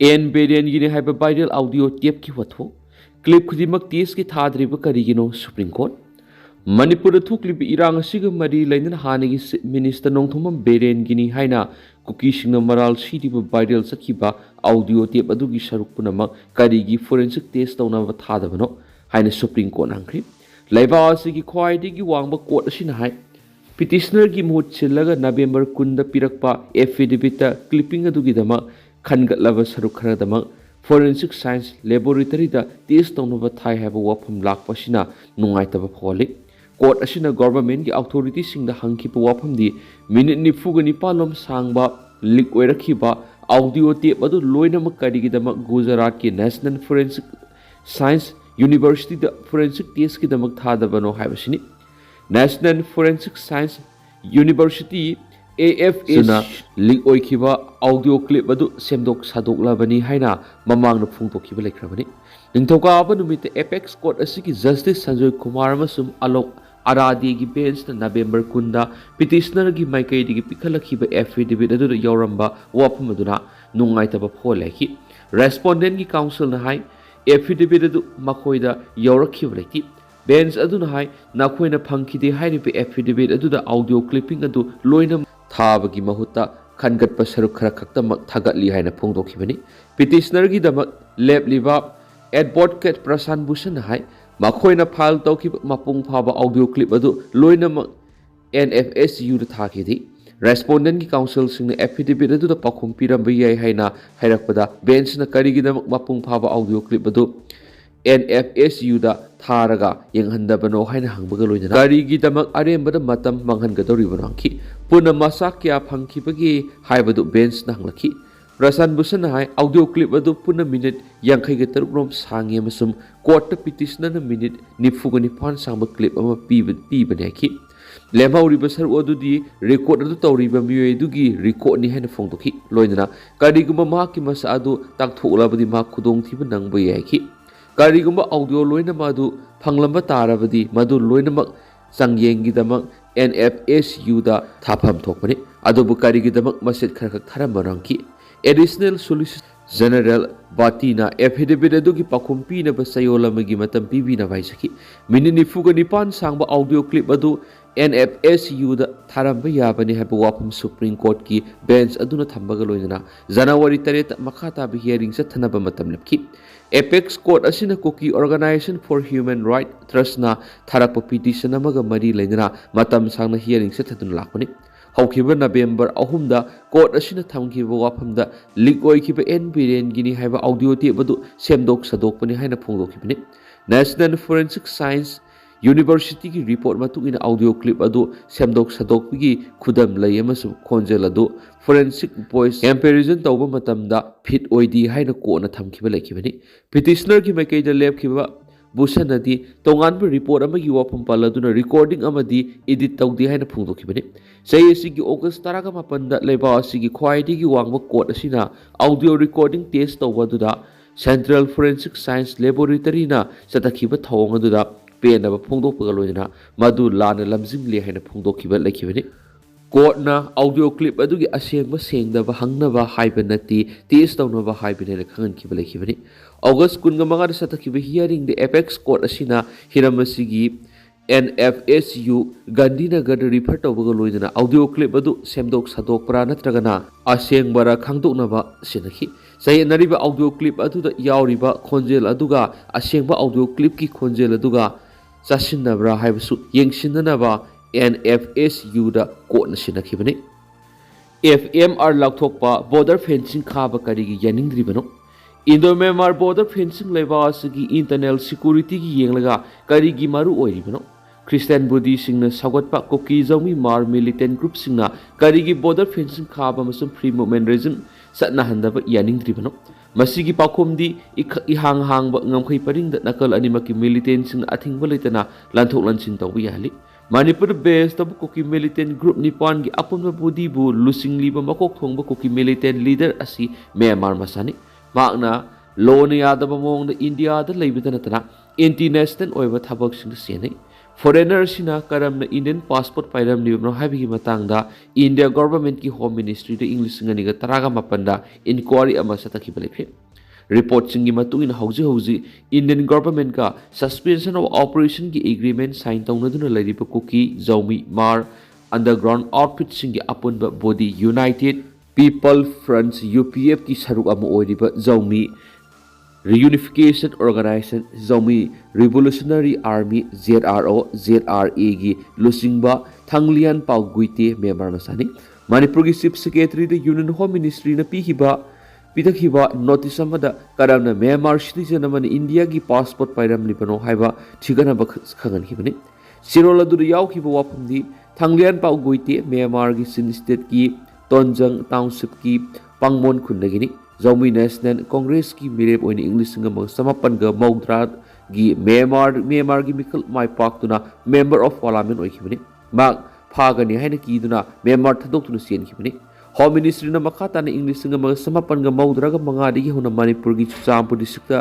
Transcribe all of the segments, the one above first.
N Biren है viral audio tape की वथो क्लिप खुदिमक तेज की थाद्रिब करिगिनो सुप्रीम कोर्ट मणिपुर थोक्लिब इरांग असिग मरी लेनन हानिगी मिनिस्टर नोंथोम बेरियन गिनी हाइना कुकी सिंह मराल सीदिब वायरल सखिबा ऑडियो टेप अदुगी सरुक पुनमक करिगी फोरेंसिक टेस्ट तौनब थादबनो हाइना सुप्रीम कोर्ट हांख्रि लेबा असिगी ख्वाइदिगी वांगबा कोर्ट असिना हाइ पिटिशनर की मुहूर्त सिल्लगा नवेंबर 10 पिरक्पा एफिडेविट क्लिपिंग अदुगिदमक खनगतलब सरुक खरदमक फोरेंसिक साइंस लेबोरेटरी टेस्ट तौनब थाई हैब वाफम लाक्पसिना नुंगाइतब फोली कोर्ट असिना गवर्नमेंट की अथॉरिटी सिंह हंखिब वाफमदी मिनिट 94 सांगबा लीक ओइरखिबा ऑडियो टेप अदु लोइनमक करिगिदमक गुजरात की national forensic science university forensic test की दमक थादबनो हाइबसिनी national forensic science university AFS leak ओइखिबा ऑडियो क्लिप अदु सेमदोक सादोकलाबनी हाइना ममांग न फुंगतोखिबा लेख्रबनी निंगथौकाबा नुमित एपेक्स कोर्ट असिकी जस्टिस संजय कुमार अमसुम आलोक आरादी की बेंच नवेंबर 10 पिटिशनर की माइकैदी पिखलखिबा एफिडेविट अदु यौरंबा वाफम अदुना नुंगाइतबा फोलेखि रेस्पोंडेंट की काउंसिल न हाइ एफिडेविट अदु मखोइदा यौरखिबा लेखि बेंच अदुना हाइ नाखोइना फंखिदे हाइरिबे एफिडेविट अदुदा ऑडियो क्लिपिंग अदु लोइना थाबगी महुत्ता खनगत सरुक खर खक्तमक थागतली हाइना फोंदोखिबनी पिटिशनर की दमक लेबलिबा एडवोकेट प्रशांत भूषण हाइ मखोइना फाइल तौखिब मपुंग फाबा ऑडियो क्लिप अदु लोइनमक NFSU दा थाखिदि रेस्पोंडेंट की काउंसिल सिंह एफिडेविट अदुदा पाखुम पिरंबा याइ हाइना हाइरकपदा बेंच न करिगिदमक मपुंग फाबा ऑडियो क्लिप अदु NFSU दा थारगा यंगहंदबनो हाइना हंगबगा लोइना करिगिदमक अरेंबदा मतम मंगहनगदौरिबनो हंखि पुना मसा क्या फंखिबगी हाइबदु बेंच न हंगलखि प्रशांत भूषण हाइ ऑडियो क्लिप अदु पुना मिनिट 53 सांगे मसुम कोर्ट पिटिशनर मिनिट 94 सांब क्लिप अमा पीबनेखि लेमहौरिबा सरुक अदुदी रेकॉर्ड अदु तौरिबा मियोय दुगी रेकॉर्ड नि हेन फोंदोखि लोइना करिगुम माकी मसा अदु ताकथोकलाबदी मा खुदोंथिबा नंगबा याखि करिगुम ऑडियो लोइना अदु फंगलंबा ताराबदी मदु लोइना संगेंगिदमक NFSU दा थाफम थोकपनि अदुबु करिगिदमक मसेट खरखक थरमरंखि एडिशनल सोलिसिटर जनरल बातीना एफिडेविट अदुगी पाखुम पीनब सयोलमगी मतम पीबीना भाइसखि मिनिट 94 सांगबा ऑडियो क्लिप अदु NFSU दा थारंबा याबनि हैब वाफम सुप्रीम कोर्ट की बेंच अदुना थंबगा लोइना जनवरी 3 मखाता बि हियरिंग सथनबा मतम लपखि एपेक्स कोर्ट असिना Kuki organisation for human right ट्रस्टना थारक पिटिशन अमगा मरी लेना मतम सांगना हियरिंग सथदुन लाखपनि हौखिबा नवेंबर 3 दा कोर्ट असिना थमखिबा वाफमदा लीक ओइखिबा एन बिरेन गिनी हैबा ऑडियो टेप अदु सेमदोक सदोकपनि हाइना फोंदोखिबनि नेशनल फोरेंसिक साइंस यूनिवर्सिटी की रिपोर्ट मतुगिना ऑडियो क्लिप अदु सेमदोक सदोकपगी खुदम लय अमसु खोंजेल अदु फोरेंसिक वॉइस कंपैरिजन तौबा मतमदा फिट ओइदी हाइना कोना थमखिबा लेखिबनि पिटिशनर की मैकेदा लेबखिबा भूषणदी तोंगानबा रिपोर्ट अमगी वाफम पालदुना रिकॉर्डिंग अमदी एडिट तौदी हाइना फोंदोखिबनि सही असिगी ऑगस्ट 18 दा लेबा असिगी ख्वाइदिगी वांगबा कोर्ट असिना ऑडियो रिकॉर्डिंग टेस्ट तौबदुदा सेंट्रल फोरेंसिक साइंस लेबोरेटरी ना सतखिबा थौंग अदुदा पेनब फोंदोकपगा लोइना मदु लाना लमजिंगले हाइना फोंदोखिबा लेखिबनि कोर्टना ऑडियो क्लिप अदुगी असेंबा सेंगदबा हंगनबा हाइबा नति टेस्ट तौनबा हाइबने खंगनखिबा लेखिबनि ऑगस्ट 15 सतखिबा हियरिंग द एपेक्स कोर्ट असिना हिरमसिगी NFSU गांधीनगर रिफर तौबगा लोइना ऑडियो क्लिप अदु सेमदोक सदोकपरा नत्रगना असेंबरा खंगदोकनबा सिनखि सयनरिबा ऑडियो क्लिप अदुदा यावरिबा खोंजेल अदुगा असेंबा ऑडियो क्लिप की खोंजेल अदुगा चासिननबरा हाइबसु येंगसिननबा NFSU दा कोर्ट सिनखिबनि FMR लाथोकपा बॉर्डर फेंसिंग खाबा करिगी यानिंद्रिबनो इंडो म्यांमार बॉर्डर फेंसिंग लेबा असगी इंटरनल सिक्योरिटी की येंगलगा करिगी मारू ओइरिबनो क्रिश्चियन बुद्धि सिंगना सगतपा कोकी जौमी मार मिलिटेंट ग्रुप सिंगना करिगी बॉर्डर फेंसिंग खाबा मसम फ्री मूवमेंट रेजिम सतना हंदबा यानिंद्रिबनो मसीगी पाखोमदी इहांग हांगबा ngamkhoi paring nakal animaki militant sing athingba leitana lanthok lansin tawbi yali Manipur based of Koki militant group Nippon gi apunba budi bu lusing liba makok thongba Koki militant leader asi Myanmar masani magna lo ne yadaba mong the India da leibita natana international oiba thabak sing senai foreigner ꯁꯤꯅ ꯀꯔꯝꯅ Indian passport ꯄꯥꯏꯔꯝꯂꯤꯕꯅꯣ ꯍꯥꯏꯕꯒꯤ ꯃꯇꯥꯡꯗ India ꯒꯣꯚꯔꯟꯃꯦꯟꯠꯀꯤ home ꯃꯤꯅꯤꯁꯇ꯭ꯔꯤꯗ ꯏꯪ 2018ꯗ enquiry ꯑꯃ ꯆꯠꯊꯈꯤꯕ ꯂꯩꯈ꯭ꯔꯦ꯫ ꯔꯤꯄꯣꯔꯠꯁꯤꯡꯒꯤ ꯃꯇꯨꯡ ꯏꯟꯅ ꯍꯧꯖꯤꯛ ꯏꯟꯗꯤꯌꯟ ꯒꯣꯚꯔꯟꯃꯦꯟꯠꯀ ꯁꯁꯄꯦꯟꯁꯟ ꯑꯣꯐ ꯑꯣꯄꯔꯦꯁꯟꯒꯤ ꯑꯦꯒ꯭ꯔꯤꯃꯦꯟꯠ ꯁꯥꯏꯟ ꯇꯧꯅꯗꯨꯅ ꯂꯩꯔꯤꯕ ꯀꯨꯀꯤ, ꯖꯧꯃꯤ, ꯃꯥꯔ ꯑꯟꯗꯔꯒ꯭ꯔꯥꯎꯟꯗ ꯑꯥꯎꯠꯐꯤꯠꯁꯤꯡꯒꯤ ꯑꯄꯨꯟꯕ body united people front UPF ꯀꯤ ꯁꯔꯨꯛ ꯑꯃ ꯑꯣꯏꯔꯤꯕ Zomi reunification organisation, Zomi revolutionary army ZRA ꯒꯤ ꯂꯨꯆꯤꯡꯕ ꯊꯪꯂꯤꯌꯥꯟ ꯄꯥꯎ ꯒꯨꯏꯇꯦ ꯃꯦꯝꯕꯔ ꯃꯆꯥꯅꯤ꯫ ꯃꯅꯤꯄꯨꯔꯒꯤ ꯆꯤꯐ ꯁꯦꯀ꯭ꯔꯦꯇꯔꯤꯗ ꯌꯨꯅꯤꯌꯟ ꯍꯣꯝ ꯃꯤꯅꯤꯁꯇ꯭ꯔꯤꯅ ꯄꯤꯊꯈꯤꯕ ꯅꯣꯇꯤꯁ ꯑꯃꯗ ꯀꯔꯝꯅ ꯃ꯭ꯌꯥꯟꯃꯥꯔ ꯁꯤꯇꯤꯖꯦꯟ ꯑꯃꯅ ꯏꯟꯗꯤꯌꯥꯒꯤ ꯄꯥꯁꯄꯣꯔꯠ ꯄꯥꯏꯔꯝꯂꯤꯕꯅꯣ ꯍꯥꯏꯕ ꯊꯤꯒꯠꯅꯕ ꯈꯪꯍꯟꯈꯤꯕꯅꯤ꯫ ꯆꯦꯔꯣꯜ ꯑꯗꯨꯗ ꯌꯥꯎꯈꯤꯕ ꯋꯥꯐꯝꯗꯤ ꯊꯪꯂꯤꯌꯥꯟ ꯄꯥꯎ ꯒꯨꯏꯇꯦ ꯃ꯭ꯌꯥꯟꯃꯥꯔꯒꯤ ꯆꯤꯟ ꯁ꯭ꯇꯦꯠꯀꯤ ꯇꯣꯟꯖꯪ ꯇꯥꯎꯟꯁꯤꯞꯀꯤ ꯄꯥꯡꯃꯣꯟ ꯈꯨꯟꯗꯒꯤꯅꯤ꯫ ꯖꯧꯃꯤ ꯅꯦꯁꯅꯦꯜ ꯀꯣꯡꯒ꯭ꯔꯦꯁꯀꯤ ꯃꯤꯔꯦꯞ ꯑꯣꯏꯅ ꯏꯪ 1990ꯒꯤ ꯃ꯭ꯌꯥꯟꯃꯥꯔꯒꯤ ꯃꯤꯈꯜ ꯃꯥꯏ ꯄꯥꯛꯇꯨꯅ ꯃꯦꯝꯕꯔ ꯑꯣꯐ ꯄꯥꯔꯂꯤꯌꯥꯃꯦꯟꯠ ꯑꯣꯏꯈꯤꯕꯅꯤ꯫ ꯃꯍꯥꯛ ꯐꯥꯒꯅꯤ ꯍꯥꯏꯅ ꯀꯤꯗꯨꯅ ꯃ꯭ꯌꯥꯟꯃꯥꯔ ꯊꯥꯗꯣꯛꯇꯨꯅ ꯆꯦꯟꯈꯤꯕꯅꯤ꯫ ꯍꯣꯝ ꯃꯤꯅꯤꯁꯇ꯭ꯔꯤꯅ ꯃꯈꯥ ꯇꯥꯅ ꯏꯪ 1995ꯗꯒꯤ ꯍꯧꯅ ꯃꯅꯤꯄꯨꯔꯒꯤ ꯆꯨꯔꯆꯥꯟꯄꯨꯔ ꯗꯤꯁꯇ꯭ꯔꯤꯛꯇ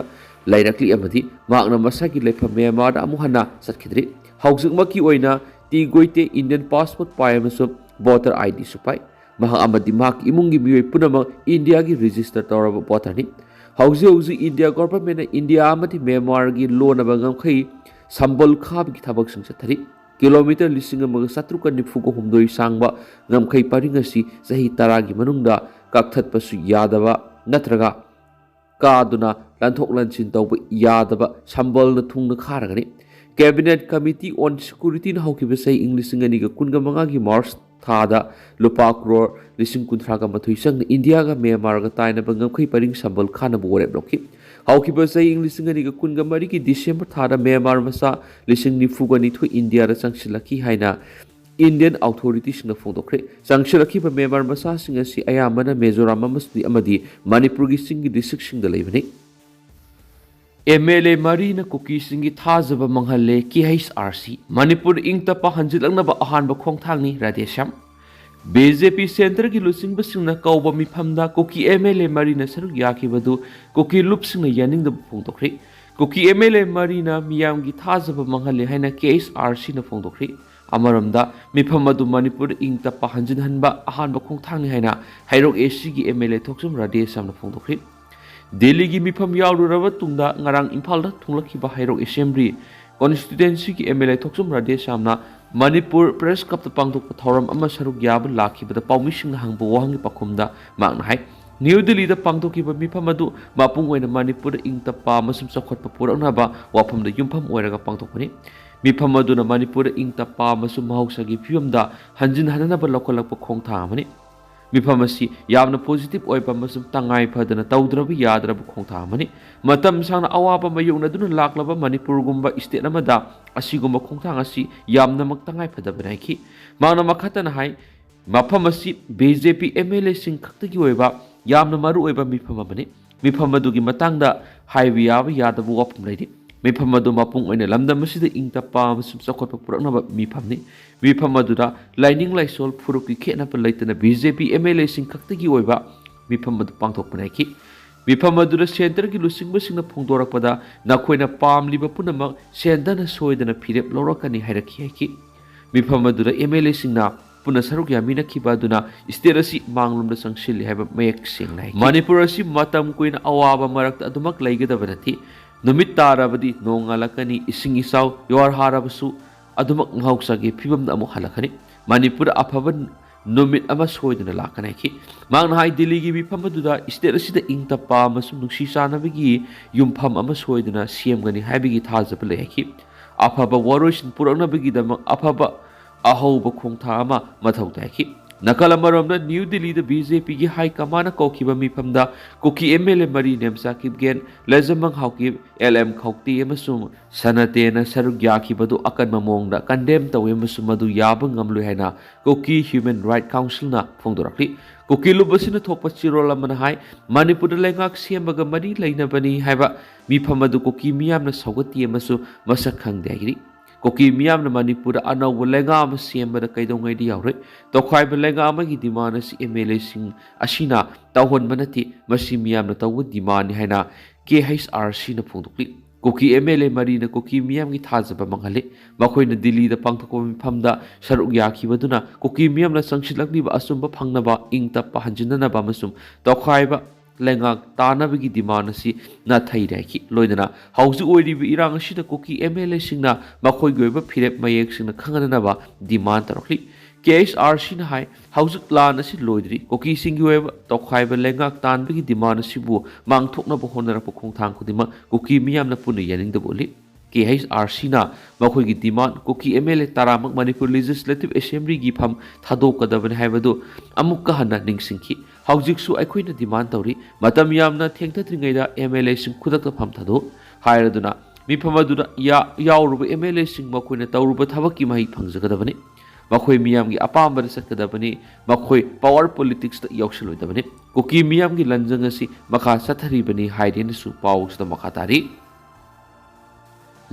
ꯂꯩꯔꯛꯂꯤ ꯑꯃꯗꯤ ꯃꯍꯥꯛꯅ ꯃꯁꯥꯒꯤ ꯂꯩꯐꯝ ꯃ꯭ꯌꯥꯟꯃꯥꯔꯗ ꯑꯃꯨꯛ ꯍꯟꯅ ꯆꯠꯈꯤꯗ꯭ꯔꯤ꯫ ꯍꯧꯖꯤꯛꯃꯛꯀꯤ ꯑꯣꯏꯅ ꯇꯤ ꯒꯣꯏꯇꯦ ꯏꯟꯗꯤꯌꯟ ꯄꯥꯁꯄꯣꯔꯠ ꯄꯥꯏ ꯑꯃꯁꯨꯡ ꯚꯣꯇꯔ IDꯁꯨ ꯄꯥꯏ꯫ ꯃꯍꯥꯛ ꯑꯃꯗꯤ ꯃꯍꯥꯛꯀꯤ ꯏꯃꯨꯡꯒꯤ ꯃꯤꯑꯣꯏ ꯄꯨꯝꯅꯃꯛ ꯏꯟꯗꯤꯌꯥꯒꯤ ꯔꯦꯖꯤꯁꯇꯔ ꯇꯧꯔꯕ ꯚꯣꯇꯔꯅꯤ꯫ ꯍꯧꯖꯤꯛ ꯏꯟꯗꯤꯌꯥ ꯒꯣꯚꯔꯟꯃꯦꯟꯠꯅ ꯏꯟꯗꯤꯌꯥ ꯑꯃꯗꯤ ꯃ꯭ꯌꯥꯟꯃꯥꯔꯒꯤ ꯂꯣꯟꯅꯕ ꯉꯝꯈꯩ ꯁꯝꯕꯜ ꯈꯥꯕꯒꯤ ꯊꯕꯛꯁꯤꯡ ꯆꯠꯊꯔꯤ꯫ ꯀꯤꯂꯣꯃꯤꯇꯔ 1793 ꯁꯥꯡꯕ ꯉꯝꯈꯩ ꯄꯔꯤꯡ ꯑꯁꯤ ꯆꯍꯤ 10ꯒꯤ ꯃꯅꯨꯡꯗ ꯀꯛꯊꯠꯄꯁꯨ ꯌꯥꯗꯕ ꯅꯠꯇ꯭ꯔꯒ ꯀꯥꯗꯨꯅ ꯂꯥꯟꯊꯣꯛ ꯂꯥꯟꯁꯤꯟ ꯇꯧꯕ ꯌꯥꯗꯕ ꯁꯝꯕꯜꯅ ꯊꯨꯡꯅ ꯈꯥꯔꯒꯅꯤ꯫ ꯀꯦꯕꯤꯅꯦꯠ ꯀꯃꯤꯇꯤ ꯑꯣꯟ ꯁꯦꯀ꯭ꯌꯨꯔꯤꯇꯤꯅ ꯍꯧꯈꯤꯕ ꯆꯍꯤ ꯏꯪ 2025ꯒꯤ ꯃꯥꯔꯆ ꯊꯥꯗ ꯂꯨꯄꯥ ꯀ꯭ꯔꯣꯔ 138 ꯆꯪꯅ ꯏꯟꯗꯤꯌꯥꯒ ꯃ꯭ꯌꯥꯟꯃꯥꯔꯒ ꯇꯥꯏꯅꯕ ꯉꯝꯈꯩ ꯄꯔꯤꯡ ꯁꯝꯕꯜ ꯈꯥꯅꯕ ꯋꯥꯔꯦꯞ ꯂꯧꯈꯤ꯫ ꯍꯧꯈꯤꯕ ꯆꯍꯤ ꯏꯪ 2023ꯒꯤ ꯗꯤꯁꯦꯝꯕꯔ ꯊꯥꯗ ꯃ꯭ꯌꯥꯟꯃꯥꯔ ꯃꯆꯥ 92,092 ꯏꯟꯗꯤꯌꯥꯗ ꯆꯪꯁꯤꯜꯂꯛꯈꯤ ꯍꯥꯏꯅ ꯏꯟꯗꯤꯌꯟ ꯑꯣꯊꯣꯔꯤꯇꯤꯁꯤꯡꯅ ꯐꯣꯡꯗꯣꯛꯈ꯭ꯔꯦ꯫ ꯆꯪꯁꯤꯜꯂꯛꯈꯤꯕ ꯃ꯭ꯌꯥꯟꯃꯥꯔ ꯃꯆꯥꯁꯤꯡ ꯑꯁꯤ ꯑꯌꯥꯝꯕꯅ ꯃꯤꯖꯣꯔꯥꯝ ꯑꯃꯗꯤ ꯃꯅꯤꯄꯨꯔꯒꯤ ꯆꯤꯡꯒꯤ ꯗꯤꯁꯇ꯭ꯔꯤꯛꯁꯤꯡꯗ ꯂꯩꯕꯅꯤ꯫ MLA ꯃꯔꯤꯅ ꯀꯨꯀꯤꯁꯤꯡꯒꯤ ꯊꯥꯖꯕ ꯃꯥꯡꯍꯜꯂꯦ KHRC ꯃꯅꯤꯄꯨꯔ ꯏꯪ ꯇꯞꯄ ꯍꯟꯖꯤꯜꯂꯛꯅꯕ ꯑꯍꯥꯟꯕ ꯈꯣꯡꯊꯥꯡꯅꯤ ꯔꯥꯙꯦꯁ꯭ꯌꯥꯝ BJP ꯁꯦꯟꯇꯔꯒꯤ ꯂꯨꯆꯤꯡꯕꯁꯤꯡꯅ ꯀꯧꯕ ꯃꯤꯐꯝꯗ ꯀꯨꯀꯤ MLA ꯃꯔꯤꯅ ꯁꯔꯨꯛ ꯌꯥꯈꯤꯕꯗꯨ ꯀꯨꯀꯤ ꯂꯨꯞꯁꯤꯡꯅ ꯌꯥꯅꯤꯡꯗꯕ ꯐꯣꯡꯗꯣꯛꯈ꯭ꯔꯦ꯫ ꯀꯨꯀꯤ MLA ꯃꯔꯤꯅ ꯃꯤꯌꯥꯝꯒꯤ ꯊꯥꯖꯕ ꯃꯥꯡꯍꯜꯂꯦ ꯍꯥꯏꯅ KHRCꯅ ꯐꯣꯡꯗꯣꯛꯈ꯭ꯔꯦ꯫ ꯑꯃꯔꯣꯝꯗ ꯃꯤꯐꯝ ꯑꯗꯨ ꯃꯅꯤꯄꯨꯔꯗ ꯏꯪ ꯇꯞꯄ ꯍꯟꯖꯤꯟꯍꯟꯕ ꯑꯍꯥꯟꯕ ꯈꯣꯡꯊꯥꯡꯅꯤ ꯍꯥꯏꯅ ꯍꯩꯔꯣꯛ ACꯒꯤ MLA ꯊꯣꯛꯆꯝ ꯔꯥꯙꯦꯁ꯭ꯌꯥꯝꯅ ꯐꯣꯡꯗꯣꯛꯈ꯭ꯔꯦ꯫ ꯗꯦꯜꯂꯤꯒꯤ ꯃꯤꯐꯝ ꯌꯥꯎꯔꯨꯔꯕ ꯇꯨꯡꯗ ꯉꯔꯥꯡ ꯏꯝꯐꯥꯜꯗ ꯊꯨꯡꯂꯈꯤꯕ ꯍꯩꯔꯣꯛ ꯑꯦꯁꯦꯝꯕ꯭ꯂꯤ ꯀꯣꯟꯁꯇꯤꯇꯨꯑꯦꯟꯁꯤꯒꯤ MLA ꯊꯣꯛꯆꯝ ꯔꯥꯙꯦꯁ꯭ꯌꯥꯝꯅ ꯃꯅꯤꯄꯨꯔ ꯄ꯭ꯔꯦꯁ ꯀ꯭ꯂꯕꯇ ꯄꯥꯡꯊꯣꯛꯄ ꯊꯧꯔꯝ ꯑꯃ ꯁꯔꯨꯛ ꯌꯥꯕ ꯂꯥꯛꯈꯤꯕꯗ ꯄꯥꯎꯃꯤꯁꯤꯡꯅ ꯍꯪꯕ ꯋꯥꯍꯪꯒꯤ ꯄꯥꯎꯈꯨꯝꯗ ꯃꯍꯥꯛꯅ ꯍꯥꯏ ꯅ꯭ꯌꯨ ꯗꯤꯜꯂꯤꯗ ꯄꯥꯡꯊꯣꯛꯈꯤꯕ ꯃꯤꯐꯝ ꯑꯗꯨ ꯃꯄꯨꯡ ꯑꯣꯏꯅ ꯃꯅꯤꯄꯨꯔꯗ ꯏꯪ ꯇꯞꯄ ꯑꯃꯁꯨꯡ ꯆꯥꯎꯈꯠꯄ ꯄꯨꯔꯛꯅꯕ ꯋꯥꯐꯝꯗ ꯌꯨꯝꯐꯝ ꯑꯣꯏꯔꯒ ꯄꯥꯡꯊꯣꯛꯄꯅꯤ꯫ ꯃꯤꯐꯝ ꯑꯗꯨꯅ ꯃꯅꯤꯄꯨꯔꯗ ꯏꯪ ꯇꯞꯄ ꯑꯃꯁꯨꯡ ꯃꯍꯧꯁꯥꯒꯤ ꯐꯤꯕꯝꯗ ꯍꯟꯖꯤꯟꯍꯟꯅꯕ ꯂꯧꯈꯠꯂꯛꯄ ꯈꯣꯡꯊꯥꯡ ꯑꯃꯅꯤ꯫ ꯃꯤꯐꯝ ꯑꯁꯤ ꯌꯥꯝꯅ ꯄꯣꯖꯤꯇꯤꯚ ꯑꯣꯏꯕ ꯑꯃꯁꯨꯡ ꯇꯉꯥꯏ ꯐꯗꯅ ꯇꯧꯗ꯭ꯔꯕ ꯌꯥꯗ꯭ꯔꯕ ꯈꯣꯡꯊꯥꯡ ꯑꯃꯅꯤ꯫ ꯃꯇꯝ ꯁꯥꯡꯅ ꯑꯋꯥꯕ ꯃꯥꯌꯣꯛꯅꯗꯨꯅ ꯂꯥꯛꯂꯕ ꯃꯅꯤꯄꯨꯔꯒꯨꯝꯕ ꯁ꯭ꯇꯦꯠ ꯑꯃꯗ ꯑꯁꯤꯒꯨꯝꯕ ꯈꯣꯡꯊꯥꯡ ꯑꯁꯤ ꯌꯥꯝꯅꯃꯛ ꯇꯉꯥꯏ ꯐꯗꯕꯅꯤ ꯍꯥꯏꯈꯤ꯫ ꯃꯍꯥꯛꯅ ꯃꯈꯥ ꯇꯥꯅ ꯍꯥꯏ ꯃꯐꯝ ꯑꯁꯤ BJP MLAꯁꯤꯡ ꯈꯛꯇꯒꯤ ꯑꯣꯏꯕ ꯌꯥꯝꯅ ꯃꯔꯨꯑꯣꯏꯕ ꯃꯤꯐꯝ ꯑꯃꯅꯤ꯫ ꯃꯤꯐꯝ ꯑꯗꯨꯒꯤ ꯃꯇꯥꯡꯗ ꯍꯥꯏꯕ ꯌꯥꯕ ꯌꯥꯗꯕ ꯋꯥꯐꯝ ꯂꯩꯔꯤ꯫ ꯃꯤꯐꯝ ꯑꯗꯨ ꯃꯄꯨꯡ ꯑꯣꯏꯅ ꯂꯝꯗꯝ ꯑꯁꯤꯗ ꯏꯪ ꯇꯞꯄ ꯑꯃꯁꯨꯡ ꯆꯥꯎꯈꯠꯄ ꯄꯨꯔꯛꯅꯕ ꯃꯤꯐꯝꯅꯤ꯫ ꯃꯤꯐꯝ ꯑꯗꯨꯗ ꯂꯥꯏꯅꯤꯡ ꯂꯥꯏꯁꯣꯜ ꯐꯨꯔꯨꯞꯀꯤ ꯈꯦꯠꯅꯕ ꯂꯩꯇꯅ BJP MLAꯁꯤꯡ ꯈꯛꯇꯒꯤ ꯑꯣꯏꯕ ꯃꯤꯐꯝ ꯑꯗꯨ ꯄꯥꯡꯊꯣꯛꯄꯅꯤ ꯍꯥꯏꯈꯤ꯫ ꯃꯤꯐꯝ ꯑꯗꯨꯗ ꯁꯦꯟꯇꯔꯒꯤ ꯂꯨꯆꯤꯡꯕꯁꯤꯡꯅ ꯐꯣꯡꯗꯣꯔꯛꯄꯗ ꯅꯈꯣꯏꯅ ꯄꯥꯝꯂꯤꯕ ꯄꯨꯝꯅꯃꯛ ꯁꯦꯟꯗꯅ ꯁꯣꯏꯗꯅ ꯐꯤꯔꯦꯞ ꯂꯧꯔꯛꯀꯅꯤ ꯍꯥꯏꯔꯛꯈꯤ ꯍꯥꯏꯈꯤ꯫ ꯃꯤꯐꯝ ꯑꯗꯨꯗ MLAꯁꯤꯡꯅ ꯄꯨꯟꯅ ꯁꯔꯨꯛ ꯌꯥꯃꯤꯟꯅꯈꯤꯕ ꯑꯗꯨꯅ ꯁ꯭ꯇꯦꯠ ꯑꯁꯤ ꯃꯥꯡꯂꯣꯝꯗ ꯆꯪꯁꯤꯜꯂꯤ ꯍꯥꯏꯕ ꯃꯌꯦꯛ ꯁꯦꯡꯅ ꯍꯥꯏꯈꯤ꯫ ꯃꯅꯤꯄꯨꯔ ꯑꯁꯤ ꯃꯇꯝ ꯀꯨꯏꯅ ꯑꯋꯥꯕ ꯃꯔꯛꯇ ꯑꯗꯨꯃꯛ ꯂꯩꯒꯗꯕ ꯅꯠꯇꯦ꯫ ꯅꯨꯃꯤꯠ ꯇꯥꯔꯕꯗꯤ ꯅꯣꯡ ꯉꯥꯜꯂꯛꯀꯅꯤ, ꯏꯁꯤꯡ ꯏꯆꯥꯎ ꯌꯨꯍꯥꯔ ꯍꯥꯔꯕꯁꯨ ꯑꯗꯨꯃꯛ ꯃꯍꯧꯁꯥꯒꯤ ꯐꯤꯕꯝꯗ ꯑꯃꯨꯛ ꯍꯜꯂꯛꯀꯅꯤ꯫ ꯃꯅꯤꯄꯨꯔꯗ ꯑꯐꯕ ꯅꯨꯃꯤꯠ ꯑꯃ ꯁꯣꯏꯗꯅ ꯂꯥꯛꯀꯅꯤ ꯍꯥꯏꯈꯤ꯫ ꯃꯍꯥꯛꯅ ꯍꯥꯏ ꯗꯤꯜꯂꯤꯒꯤ ꯃꯤꯐꯝ ꯑꯗꯨꯗ ꯁ꯭ꯇꯦꯠ ꯑꯁꯤꯗ ꯏꯪ ꯇꯞꯄ ꯑꯃꯁꯨꯡ ꯅꯨꯡꯁꯤ ꯆꯥꯟꯅꯕꯒꯤ ꯌꯨꯝꯐꯝ ꯑꯃ ꯁꯣꯏꯗꯅ ꯁꯦꯝꯒꯅꯤ ꯍꯥꯏꯕꯒꯤ ꯊꯥꯖꯕ ꯂꯩ ꯍꯥꯏꯈꯤ꯫ ꯑꯐꯕ ꯋꯥꯔꯣꯏꯁꯤꯟ ꯄꯨꯔꯛꯅꯕꯒꯤꯗꯃꯛ ꯑꯐꯕ ꯑꯍꯧꯕ ꯈꯣꯡꯊꯥꯡ ꯑꯃ ꯃꯊꯧ ꯇꯥꯏ ꯍꯥꯏꯈꯤ꯫ ꯅꯥꯀꯜ ꯑꯃꯔꯣꯝꯗ ꯅ꯭ꯌꯨ ꯗꯤꯜꯂꯤꯗ BJPꯒꯤ ꯍꯥꯏ ꯀꯃꯥꯟꯅ ꯀꯧꯈꯤꯕ ꯃꯤꯐꯝꯗ ꯀꯨꯀꯤ MLA ꯃꯔꯤ ꯅꯦꯝꯆꯥ ꯀꯤꯞꯒꯦꯟ, ꯂꯩꯖꯃꯪ ꯍꯥꯎꯀꯤꯞ, LM ꯈꯧꯇꯦ ꯑꯃꯁꯨꯡ ꯁꯅꯇꯦꯅ ꯁꯔꯨꯛ ꯌꯥꯈꯤꯕꯗꯨ ꯑꯀꯟꯕ ꯃꯑꯣꯡꯗ ꯀꯟꯗꯦꯝ ꯇꯧꯏ ꯑꯃꯁꯨꯡ ꯃꯗꯨ ꯌꯥꯕ ꯉꯝꯂꯣꯏ ꯍꯥꯏꯅ ꯀꯨꯀꯤ ꯍ꯭ꯌꯨꯃꯦꯟ ꯔꯥꯏꯠ ꯀꯥꯎꯟꯁꯤꯜꯅ ꯐꯣꯡꯗꯣꯔꯛꯂꯤ꯫ ꯀꯨꯀꯤ ꯂꯨꯞ ꯑꯁꯤꯅ ꯊꯣꯛꯄ ꯆꯦꯔꯣꯜ ꯑꯃꯅ ꯍꯥꯏ ꯃꯅꯤꯄꯨꯔꯗ ꯂꯩꯉꯥꯛ ꯁꯦꯝꯕꯒ ꯃꯔꯤ ꯂꯩꯅꯕꯅꯤ ꯍꯥꯏꯕ ꯃꯤꯐꯝ ꯑꯗꯨ ꯀꯨꯀꯤ ꯃꯤꯌꯥꯝꯅ ꯁꯧꯒꯠꯇꯦ ꯑꯃꯁꯨꯡ ꯃꯁꯛ ꯈꯪꯗꯦ ꯍꯥꯏꯔꯤ꯫ ꯀꯨꯀꯤ ꯃꯤꯌꯥꯝꯅ ꯃꯅꯤꯄꯨꯔꯗ ꯑꯅꯧꯕ ꯂꯩꯉꯥꯛ ꯑꯃ ꯁꯦꯝꯕꯗ ꯀꯩꯗꯧꯉꯩꯗ ꯌꯥꯎꯔꯣꯏ꯫ ꯇꯣꯈꯥꯏꯕ ꯂꯩꯉꯥꯛ ꯑꯃꯒꯤ ꯗꯤꯃꯥꯟ ꯑꯁꯤ MLAꯁꯤꯡ ꯑꯁꯤꯅ ꯇꯧꯍꯟꯕ ꯅꯠꯇꯦ, ꯃꯁꯤ ꯃꯤꯌꯥꯝꯅ ꯇꯧꯕ ꯗꯤꯃꯥꯟꯅꯤ ꯍꯥꯏꯅ KHRCꯅ ꯐꯣꯡꯗꯣꯛꯂꯤ꯫ कुकी MLA मरीना कुकी मियाम की थाजब मंगले मखोइना दिल्ली दा पांगथोकबा मिफमदा सरुक याखिबदुना कुकी मियामना संगसिलक्लिबा असुंबा फंगनबा इंग तप्पा हंजिननबा मसुम तौखाइबा लेंगाक तानबगी डिमांड असि नाथै राखि लोइदना हौजु ओइरिबि इरांग असिदा कुकी MLA सिंगना मखोइगि ओइबा फिरेप मयेक सिंगना खंगननबा डिमांड तरखलि KSRC na hai haujuk plan asi loidri koki singi web tokhaiba lengak tanbagi demand asibu mangthokna bo honara po khongthang khudima koki miyam na punu yaning da boli KSRC na makhoi gi demand koki MLA taramak Manipur Legislative Assembly gi pham thadokadaban haibadu amuk ka hanna ningsingki haujuk su aikhoina demand tawri matam yamna thengthatringaida MLA sing khudakta pham thado hairaduna mi phamaduna yauruba MLA sing makhoina tawruba thabaki mahi phangjagadabani मखोई मियाम की अपाम सकदबनी मखोई power politics यौसलोदबनी cookie मियाम की लंजंग असी मखा सथरीबनी हाइदेनसु पाउस मखा तारी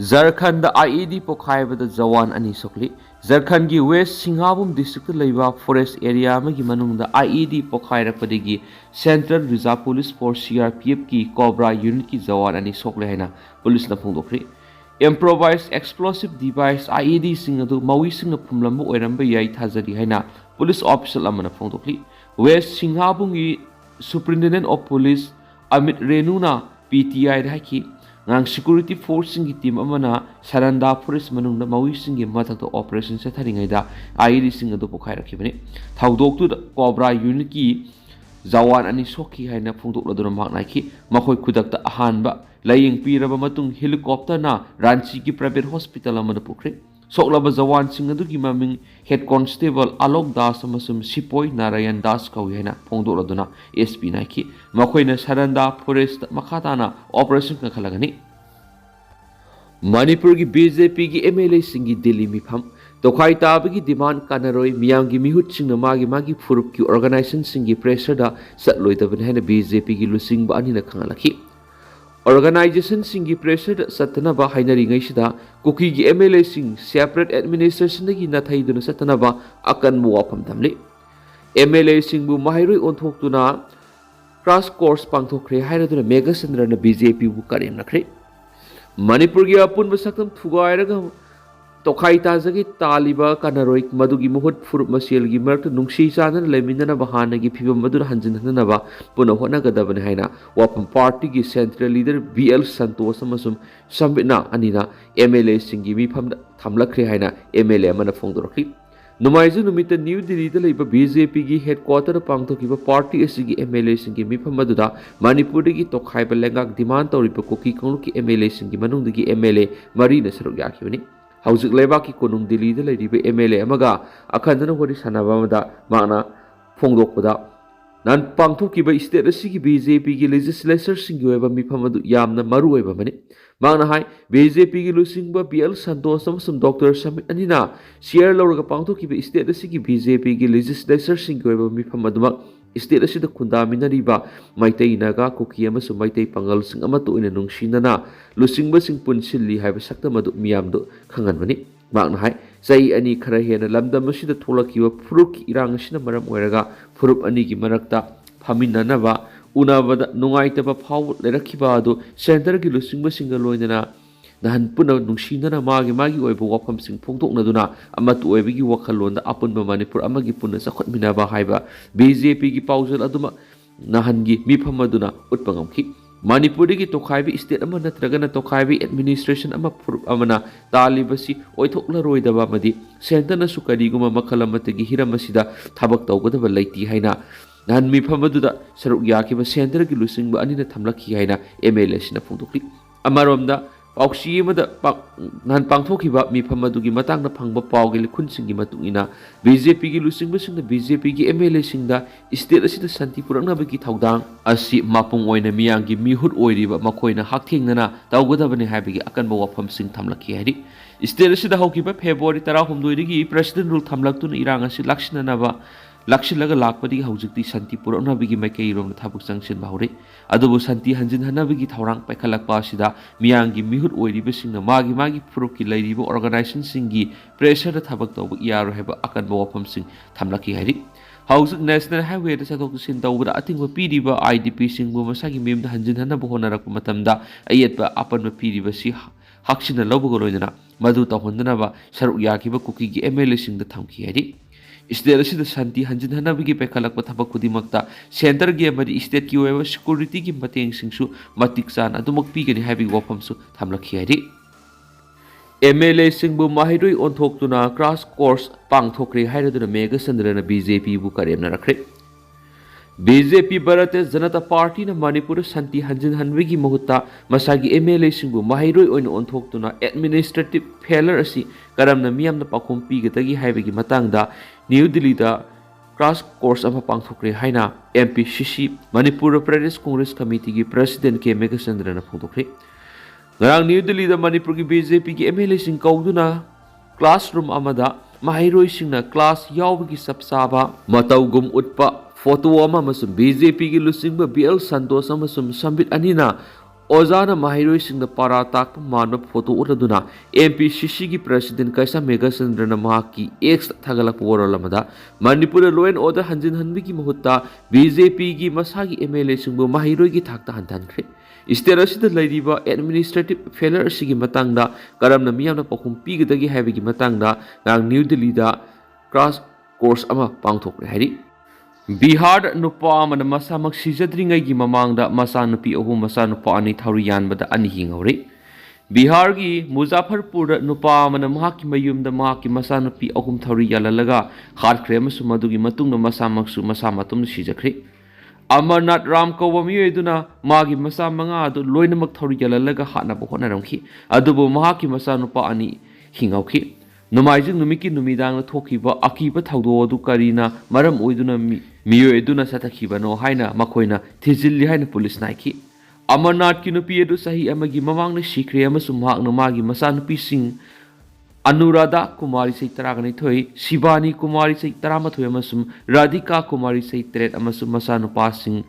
Jharkhand IED पोखाइबद जवान अनि सोकली झारखंड की वेस्ट सिंगाबुम डिस्ट्रिक्ट लेबा फॉरेस्ट एरिया की मनुंग IED पोखाइरपदगी central reserve police force CRPF की कोबरा यूनिट की जवान अनि सोकले हैना पुलिस न फोंदोखरी improvised explosive device IED sing adu mawi sing phumlambu oiramba yai thajari haina police officer amana phongdokli West Singhabungi Superintendent of Police Amit Renuna PTI raki ngang security force sing team amana Saranda forest manungda mawi sing gi mathak operation se tharingaida IED sing adu pokhai rakhibani thaudok tu Cobra unit ki Zawan ani soki haina phongdokladuna maknaki makhoi khudakta ahanba laying piraba matung helicopter na Ranchi ki private hospital amana pukre soklaba jawan sing adu ki maming head constable Alok Das amasum Sipoi Narayan Das kawi haina phongdokladuna SP naki makhoina Saranda forest makhatana operation ka khalagani Manipur ki BJP ki MLA singi Delhi mifam Tokhai tabagi demand kanaroi miyam gi mihut sing magi furup ki organization sing gi pressure da satloi da ben BJP gi lusing ba ani na khangalaki organization sing gi pressure da satna ba hainari ngai sida kuki gi MLA sing separate administration gi na thai duna satna ba akan mu wapam tamle MLA sing bu mahairoi onthok tuna crash course pangthokre haira duna mega sandra na BJP bu karem nakre Manipur gi apun ba saktam thugairaga Tokhai tajagi taliba kanaroi madugi muhut furup masiel gi merk nungsi chanan leminana bahana gi phibam madur hanjinana ba puna hona gadabane haina wapam party gi central leader BL Santos amasum sambina anina MLA singi mi pham thamlakre haina MLA amana phongdorkli numaiju numita New Delhi da leiba BJP gi headquarter pangthokiba party asigi MLA singi mi pham maduda Manipur gi tokhai ba lengak demand tawripa koki konglu ki MLA singi manung gi MLA mari na saruk yakhibani Haujik leba ki konung Delhi da lady MLA amaga akhandana hori sanabamada mana phongdokpada nan pangthoki ba state asigi BJP gi legislature singi weba mifamadu yamna maru weba mani mana hai BJP gi lusing ba BL Santos amasum Dr. Samit anina share lawraga pangthoki ba state asigi BJP gi legislature singi weba mifamadu state asida khundaminariba maitai naga kuki amasu maitai pangal sing amatu ina nungsinana lusingba sing punsilli haiba sakta madu miyamdo khanganbani makna hai sai ani khara hena lamdam asida tholakiwa furup ki irang asina maram oiraga furup ani gi marakta phaminanaba unabada nungaitaba phaw lerakhiba adu center gi lusingba singa loinana nahan puna nungsinana magi oiba wafam sing phongdoknaduna amatu oibigi wakhalonda apunba Manipur amagi puna sakhotminaba haiba BJP gi paujal aduma nahan gi miphamaduna utpangamki Manipur gi tokhaibi state ama natragana tokhaibi administration ama amana talibasi oithokla roidaba madi sentana sukari guma makalamatagi hiramasida thabak tawgadaba laiti haina nahan miphamaduna saruk yakiba center gi lusingba anina thamlakhi haina MLA sina phongdokli amaromda Pauksi mada nan pangthokiba mifamadugi matang na phangba pawgi likhun singi matungina BJP gi lusingba singna BJP gi MLA singda state asida santi purakna bagi thaudang asi mapung oina miyangi mihut oiriba makoina hakthengnana tawgadabani haibagi akanba wafam sing thamlaki hairi state asida haukiba February 13 digi president rule thamlaktuna irang asi lakshinanaba lakshilaga lakpadi haujikti santi purakna bigi maikei rom thabuk sangsin bahore adubu santi hanjin hanabigi thaurang paikhalakpa asida miyangi mihut oiriba singna magi furuki lairiba organization singi pressure da thabak tawbu yaro heba akanba wafam sing thamlaki hairi ꯍꯧꯖꯤꯛ national ꯍꯥꯏꯋꯦꯗ ꯆꯠꯊꯣꯛ ꯆꯠꯁꯤꯟ ꯇꯧꯕꯗ ꯑꯊꯤꯡꯕ ꯄꯤꯔꯤꯕ IDPꯁꯤꯡꯕꯨ ꯃꯁꯥꯒꯤ ꯃꯌꯨꯝꯗ ꯍꯟꯖꯤꯟꯍꯟꯅꯕ ꯍꯣꯠꯅꯔꯛꯄ ꯃꯇꯝꯗ ꯑꯌꯦꯠꯄ ꯑꯄꯟꯕ ꯄꯤꯔꯤꯕꯁꯤ ꯍꯛꯁꯤꯟꯅ ꯂꯧꯕꯒ ꯂꯣꯏꯅꯅ ꯃꯗꯨ ꯇꯧꯍꯟꯗꯅꯕ ꯁꯔꯨꯛ ꯌꯥꯈꯤꯕ ꯀꯨꯀꯤꯒꯤ MLAꯁꯤꯡꯗ ꯊꯝꯈꯤ ꯍꯥꯏꯔꯤ ꯁ꯭ꯇꯦꯠ ꯑꯁꯤꯗ ꯁꯥꯟꯇꯤ ꯍꯟꯖꯤꯟꯍꯟꯅꯕꯒꯤ ꯄꯥꯏꯈꯠꯂꯛꯄ ꯊꯕꯛ ꯈꯨꯗꯤꯡꯃꯛꯇ ꯁꯦꯟꯇꯔꯒꯤ ꯑꯃꯗꯤ ꯁ꯭ꯇꯦꯠꯀꯤ ꯑꯣꯏꯕ ꯁꯦꯀ꯭ꯌꯨꯔꯤꯇꯤꯒꯤ ꯃꯇꯦꯡꯁꯤꯡꯁꯨ ꯃꯇꯤꯛ ꯆꯥꯅ ꯑꯗꯨꯃꯛ ꯄꯤꯒꯅꯤ ꯍꯥꯏꯕꯒꯤ ꯋꯥꯐꯝꯁꯨ ꯊꯝꯂꯛꯈꯤ ꯍꯥꯏꯔꯤ MLAꯁꯤꯡꯕꯨ ꯃꯍꯩꯔꯣꯏ ꯑꯣꯟꯊꯣꯛꯇꯨꯅ crash course ꯄꯥꯡꯊꯣꯛꯈ꯭ꯔꯦ ꯍꯥꯏꯔꯗꯨꯅ ꯃꯦꯘꯆꯟꯗ꯭ꯔꯅ BJPꯕꯨ ꯀꯔꯦꯝꯅꯔꯛꯈ꯭ꯔꯦ BJP Bharatiya Janata ꯄꯥꯔꯇꯤꯅ ꯃꯅꯤꯄꯨꯔꯗ ꯁꯥꯟꯇꯤ ꯍꯟꯖꯤꯟꯍꯟꯕꯒꯤ ꯃꯍꯨꯠꯇ ꯃꯁꯥꯒꯤ MLAꯁꯤꯡꯕꯨ ꯃꯍꯩꯔꯣꯏ ꯑꯣꯏꯅ ꯑꯣꯟꯊꯣꯛꯇꯨꯅ ꯑꯦꯗꯃꯤꯅꯤꯁꯇ꯭ꯔꯦꯇꯤꯕ ꯐꯦꯂꯔ ꯑꯁꯤ ꯀꯔꯝꯅ ꯃꯤꯌꯥꯝꯅ ꯄꯥꯎꯈꯨꯝ ꯄꯤꯒꯗꯒꯦ ꯍꯥꯏꯕꯒꯤ ꯃꯇꯥꯡꯗ ꯅ꯭ꯌꯨ ꯗꯤꯜꯂꯤꯗ ꯀ꯭ꯔꯥꯁ ꯀꯣꯔꯁ ꯑꯃ ꯄꯥꯡꯊꯣꯛꯈ꯭ꯔꯦ ꯍꯥꯏꯅ MPCC ꯃꯅꯤꯄꯨꯔ ꯄ꯭ꯔꯗꯦꯁ ꯀꯣꯡꯒ꯭ꯔꯦꯁ ꯀꯃꯤꯇꯤꯒꯤ ꯄ꯭ꯔꯁꯤꯗꯦꯟꯠ K. ꯃꯦꯘꯆꯟꯗ꯭ꯔꯅ ꯐꯣꯡꯗꯣꯛꯈ꯭ꯔꯦ ꯉꯔꯥꯡ ꯅ꯭ꯌꯨ ꯗꯤꯜꯂꯤꯗ ꯃꯅꯤꯄꯨꯔꯒꯤ BJPꯒꯤ MLAꯁꯤꯡ ꯀꯧꯗꯨꯅ ꯀ꯭ꯂꯥꯁꯔꯨꯝ ꯑꯃꯗ ꯃꯍꯩꯔꯣꯏꯁꯤꯡꯅ ꯀ꯭ꯂꯥꯁ ꯌꯥꯎꯕꯒꯤ ꯆꯞ ꯆꯥꯕ ꯃꯇꯧꯒꯨꯝ ꯎꯠꯄ ꯐꯣꯇꯣ ꯑꯃ ꯑꯃꯁꯨꯡ BJPꯒꯤ ꯂꯨꯆꯤꯡꯕ BL ꯁꯟꯇꯣꯁ ꯑꯃꯁꯨꯡ ꯁꯝꯕꯤꯠ ꯑꯅꯤꯅ ꯑꯣꯖꯥꯅ ꯃꯍꯩꯔꯣꯏꯁꯤꯡꯗ ꯄꯥꯔꯥ ꯇꯥꯛꯄ ꯃꯥꯟꯕ ꯐꯣꯇꯣ ꯎꯠꯂꯗꯨꯅ MPCCꯒꯤ ꯄ꯭ꯔꯁꯤꯗꯦꯟꯠ ꯀꯩꯁꯥ ꯃꯦꯘꯆꯟꯗ꯭ꯔꯅ ꯃꯍꯥꯛꯀꯤ Xꯗ ꯊꯥꯒꯠꯂꯛꯄ ꯋꯥꯔꯣꯜ ꯑꯃꯗ ꯃꯅꯤꯄꯨꯔꯗ ꯂꯣ ꯑꯦꯟ ꯑꯣꯔꯗꯔ ꯍꯟꯖꯤꯟꯍꯟꯕꯒꯤ ꯃꯍꯨꯠꯇ BJPꯒꯤ ꯃꯁꯥꯒꯤ MLAꯁꯤꯡꯕꯨ ꯃꯍꯩꯔꯣꯏꯒꯤ ꯊꯥꯛꯇ ꯍꯟꯊꯍꯟꯈ꯭ꯔꯦ ꯁ꯭ꯇꯦꯠ ꯑꯁꯤꯗ ꯂꯩꯔꯤꯕ ꯑꯦꯗꯃꯤꯅꯤꯁꯇ꯭ꯔꯦꯇꯤꯕ ꯐꯦꯂꯔ ꯑꯁꯤꯒꯤ ꯃꯇꯥꯡꯗ ꯀꯔꯝꯅ ꯃꯤꯌꯥꯝꯅ ꯄꯥꯎꯈꯨꯝ ꯄꯤꯒꯗꯒꯦ ꯍꯥꯏꯕꯒꯤ ꯃꯇꯥꯡꯗ ꯉꯔꯥꯡ ꯅ꯭ꯌꯨ ꯗꯤꯜꯂꯤꯗ ꯀ꯭ꯔꯥꯁ ꯀꯣꯔꯁ ꯑꯃ ꯄꯥꯡꯊꯣꯛꯈ꯭ꯔꯦ ꯍꯥꯏꯔꯤ ꯕꯤꯍꯥꯔꯗ ꯅꯨꯄꯥ ꯑꯃꯅ ꯃꯁꯥꯃꯛ ꯁꯤꯖꯗ꯭ꯔꯤꯉꯩꯒꯤ ꯃꯃꯥꯡꯗ ꯃꯆꯥꯅꯨꯄꯤ 3 ꯃꯆꯥꯅꯨꯄꯥ 2 ꯊꯧꯔꯤ ꯌꯥꯟꯕꯗ 2 ꯍꯤꯡꯍꯧꯔꯦ ꯕꯤꯍꯥꯔꯒꯤ ꯃꯨꯖꯥꯐꯔꯄꯨꯔꯗ ꯅꯨꯄꯥ ꯑꯃꯅ ꯃꯍꯥꯛꯀꯤ ꯃꯌꯨꯝꯗ ꯃꯍꯥꯛꯀꯤ ꯃꯆꯥꯅꯨꯄꯤ 3 ꯊꯧꯔꯤ ꯌꯥꯜꯍꯜꯂꯒ ꯍꯥꯠꯈ꯭ꯔꯦ ꯑꯃꯁꯨꯡ ꯃꯗꯨꯒꯤ ꯃꯇꯨꯡꯗ ꯃꯁꯥꯃꯛꯁꯨ ꯃꯁꯥ ꯃꯇꯣꯝꯇ ꯁꯤꯖꯈ꯭ꯔꯦ ꯑꯃꯔꯅꯥꯊ ꯔꯥꯝ ꯀꯧꯕ ꯃꯤꯑꯣꯏ ꯑꯗꯨꯅ ꯃꯥꯒꯤ ꯃꯆꯥ 5 ꯑꯗꯨ ꯂꯣꯏꯅꯃꯛ ꯊꯧꯔꯤ ꯌꯥꯜꯍꯜꯂꯒ ꯍꯥꯠꯅꯕ ꯍꯣꯠꯅꯔꯝꯈꯤ ꯑꯗꯨꯕꯨ ꯃꯍꯥꯛꯀꯤ ꯃꯆꯥꯅꯨꯄꯥ 2 ꯍꯤꯡꯍꯧꯈꯤ ꯅꯣꯡꯃꯥꯏꯖꯤꯡ ꯅꯨꯃꯤꯠꯀꯤ ꯅꯨꯃꯤꯗꯥꯡꯗ ꯊꯣꯛꯈꯤꯕ ꯑꯀꯤꯕ ꯊꯧꯗꯣꯛ ꯑꯗꯨ ꯀꯔꯤꯅ ꯃꯔꯝ ꯑꯣꯏꯗꯨꯅ ꯃꯤꯑꯣꯏ ꯑꯗꯨꯅ ꯆꯠꯊꯈꯤꯕꯅꯣ ꯍꯥꯏꯅ ꯃꯈꯣꯏꯅ ꯊꯤꯖꯤꯜꯂꯤ ꯍꯥꯏꯅ ꯄꯨꯂꯤꯁꯅ ꯍꯥꯏꯈꯤ ꯑꯃꯔꯅꯥꯊꯀꯤ ꯅꯨꯄꯤ ꯑꯗꯨ ꯆꯍꯤ ꯑꯃꯒꯤ ꯃꯃꯥꯡꯗ ꯁꯤꯈ꯭ꯔꯦ ꯑꯃꯁꯨꯡ ꯃꯍꯥꯛꯅ ꯃꯥꯒꯤ ꯃꯆꯥꯅꯨꯄꯤꯁꯤꯡ ꯑꯅꯨꯔꯥꯙꯥ ꯀꯨꯃꯥꯔꯤ ꯆꯍꯤ 12 ꯁꯤꯕꯥꯅꯤ ꯀꯨꯃꯥꯔꯤ ꯆꯍꯤ 11 ꯑꯃꯁꯨꯡ ꯔꯥꯙꯤꯀꯥ ꯀꯨꯃꯥꯔꯤ ꯆꯍꯤ 3 ꯑꯃꯁꯨꯡ ꯃꯆꯥꯅꯨꯄꯥꯁꯤꯡ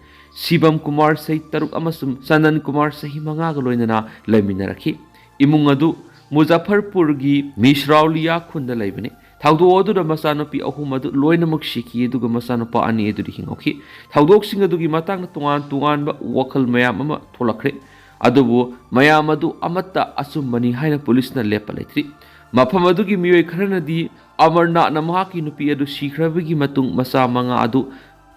ꯁꯤꯕꯝ ꯀꯨꯃꯥꯔ ꯆꯍꯤ 6 ꯑꯃꯁꯨꯡ ꯆꯅꯟ ꯀꯨꯃꯥꯔ ꯆꯍꯤ 5ꯒ ꯂꯣꯏꯅꯅ ꯂꯩꯃꯤꯟꯅꯔꯛꯈꯤ ꯏꯃꯨꯡ ꯑꯗꯨ ꯃꯨꯖꯥꯐꯔꯄꯨꯔꯒꯤ ꯃꯤꯁ꯭ꯔꯥꯎꯂꯤꯌꯥ ꯈꯨꯟꯗ ꯂꯩꯕꯅꯤ ꯊꯧꯗꯣꯛ ꯑꯗꯨꯗ ꯃꯆꯥꯅꯨꯄꯤ 3 ꯑꯗꯨ ꯂꯣꯏꯅꯃꯛ ꯁꯤꯈꯤ ꯑꯗꯨꯒ ꯃꯆꯥꯅꯨꯄꯥ 2 ꯑꯗꯨꯗꯤ ꯍꯤꯡꯍꯧꯈꯤ ꯊꯧꯗꯣꯛꯁꯤꯡ ꯑꯗꯨꯒꯤ ꯃꯇꯥꯡꯗ ꯇꯣꯉꯥꯟ ꯇꯣꯉꯥꯟꯕ ꯋꯥꯈꯜ ꯃꯌꯥꯝ ꯑꯃ ꯊꯣꯛꯂꯛꯈ꯭ꯔꯦ ꯑꯗꯨꯕꯨ ꯃꯌꯥꯝ ꯑꯗꯨ ꯑꯃꯠꯇ ꯑꯆꯨꯝꯕꯅꯤ ꯍꯥꯏꯅ ꯄꯨꯂꯤꯁꯅ ꯂꯦꯞꯄ ꯂꯩꯇ꯭ꯔꯤ ꯃꯐꯝ ꯑꯗꯨꯒꯤ ꯃꯤꯑꯣꯏ ꯈꯔꯅꯗꯤ ꯑꯃꯔꯅꯥꯊꯅ ꯃꯍꯥꯛꯀꯤ ꯅꯨꯄꯤ ꯑꯗꯨ ꯁꯤꯈ꯭ꯔꯕꯒꯤ ꯃꯇꯨꯡ ꯃꯆꯥ 5 ꯑꯗꯨ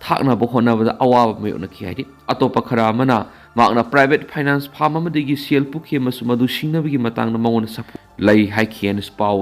ꯊꯥꯛꯅꯕ ꯍꯣꯠꯅꯕꯗ ꯑꯋꯥꯕ ꯃꯥꯌꯣꯛꯅꯈꯤ ꯍꯥꯏꯔꯤ ꯑꯇꯣꯞꯄ ꯈꯔ ꯑꯃꯅ ꯃꯍꯥꯛꯅ ꯄ꯭ꯔꯥꯏꯚꯦꯠ ꯐꯥꯏꯅꯥꯟꯁ ꯐꯥꯔꯝ ꯑꯃꯗꯒꯤ ꯁꯦꯜ ꯄꯨꯈꯤ ꯑꯃꯁꯨꯡ ꯃꯗꯨ ꯁꯤꯡꯅꯕꯒꯤ ꯃꯇꯥꯡꯗ ꯃꯉꯣꯟꯗ ꯁꯥꯐꯨ ꯂꯩ ꯍꯥꯏꯈꯤ ꯍꯥꯏꯅ ꯄꯥꯎ